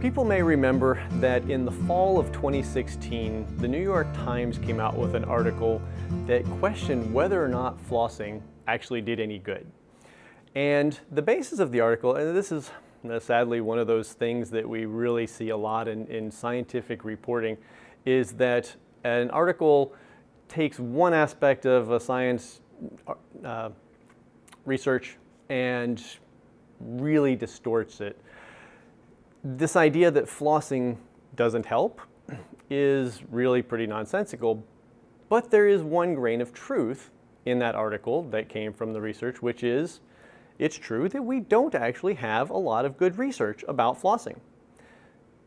People may remember that in the fall of 2016, the New York Times came out with an article that questioned whether or not flossing actually did any good. And the basis of the article, and this is sadly one of those things that we really see a lot in scientific reporting, is that an article takes one aspect of a science research and really distorts it. This idea that flossing doesn't help is really pretty nonsensical, but there is one grain of truth in that article that came from the research, which is it's true that we don't actually have a lot of good research about flossing.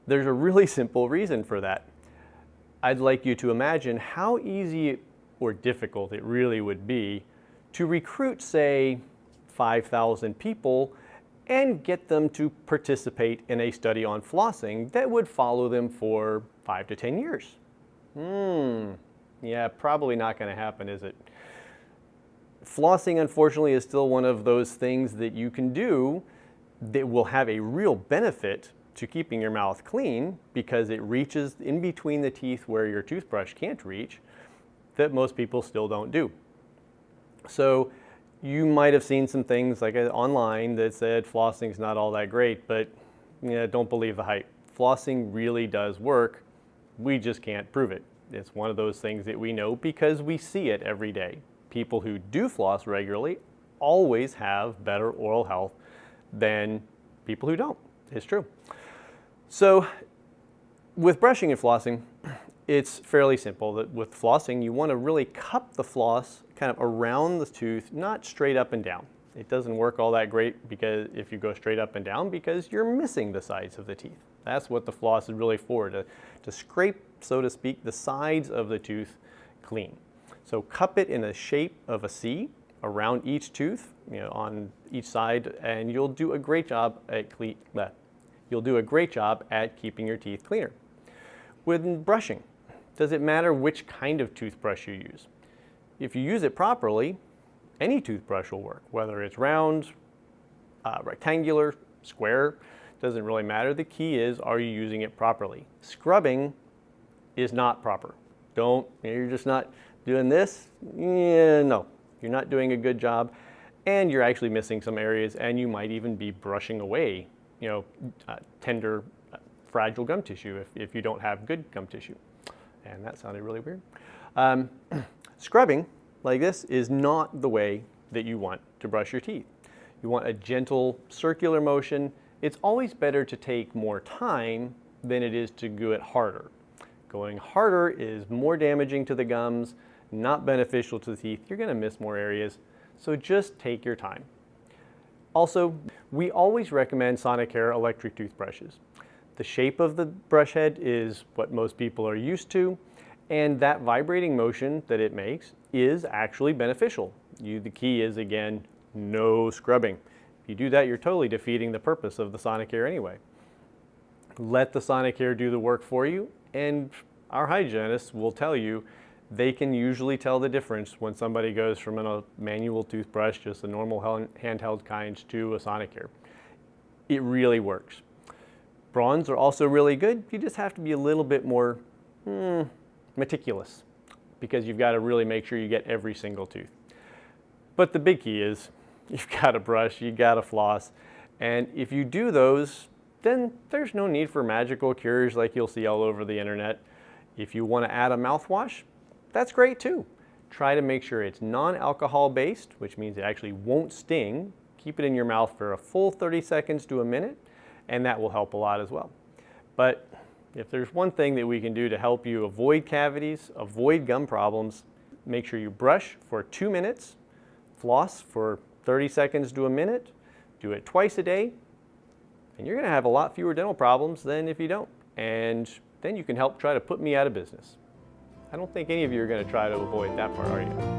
There's a really simple reason for that. I'd like you to imagine how easy or difficult it really would be to recruit, say, 5,000 people and get them to participate in a study on flossing that would follow them for 5 to 10 years. Yeah, probably not going to happen, is it? Flossing, unfortunately, is still one of those things that you can do that will have a real benefit to keeping your mouth clean because it reaches in between the teeth where your toothbrush can't reach, that most people still don't do. So you might have seen some things like online that said flossing's not all that great, but don't believe the hype. Flossing really does work. We just can't prove it. It's one of those things that we know because we see it every day. People who do floss regularly always have better oral health than people who don't. It's true. So with brushing and flossing, it's fairly simple. That with flossing, you want to really cup the floss kind of around the tooth, not straight up and down. It doesn't work all that great because if you go straight up and down because you're missing the sides of the teeth. That's what the floss is really for, to scrape, so to speak, the sides of the tooth clean. So cup it in the shape of a C around each tooth, on each side, and you'll do a great job at keeping your teeth cleaner. With brushing, does it matter which kind of toothbrush you use? If you use it properly, any toothbrush will work, whether it's round, rectangular, square, doesn't really matter. The key is, are you using it properly? Scrubbing is not proper. You're just not doing this. No, you're not doing a good job, and you're actually missing some areas, and you might even be brushing away, tender, fragile gum tissue if you don't have good gum tissue. And that sounded really weird. Scrubbing like this is not the way that you want to brush your teeth. You want a gentle circular motion. It's always better to take more time than it is to do it harder. Going harder is more damaging to the gums, not beneficial to the teeth. You're going to miss more areas, so just take your time. Also, we always recommend Sonicare electric toothbrushes. The shape of the brush head is what most people are used to, and that vibrating motion that it makes is actually beneficial. The key is, again, no scrubbing. If you do that, you're totally defeating the purpose of the Sonicare anyway. Let the Sonicare do the work for you, and our hygienists will tell you they can usually tell the difference when somebody goes from a manual toothbrush, just a normal handheld kind, to a Sonicare. It really works. Bronze are also really good. You just have to be a little bit more meticulous because you've got to really make sure you get every single tooth. But the big key is you've got to brush, you've got to floss, and if you do those, then there's no need for magical cures like you'll see all over the internet. If you want to add a mouthwash, that's great too. Try to make sure it's non-alcohol based, which means it actually won't sting. Keep it in your mouth for a full 30 seconds to a minute, and that will help a lot as well. But if there's one thing that we can do to help you avoid cavities, avoid gum problems, make sure you brush for 2 minutes, floss for 30 seconds to a minute, do it twice a day, and you're going to have a lot fewer dental problems than if you don't. And then you can help try to put me out of business. I don't think any of you are going to try to avoid that part, are you?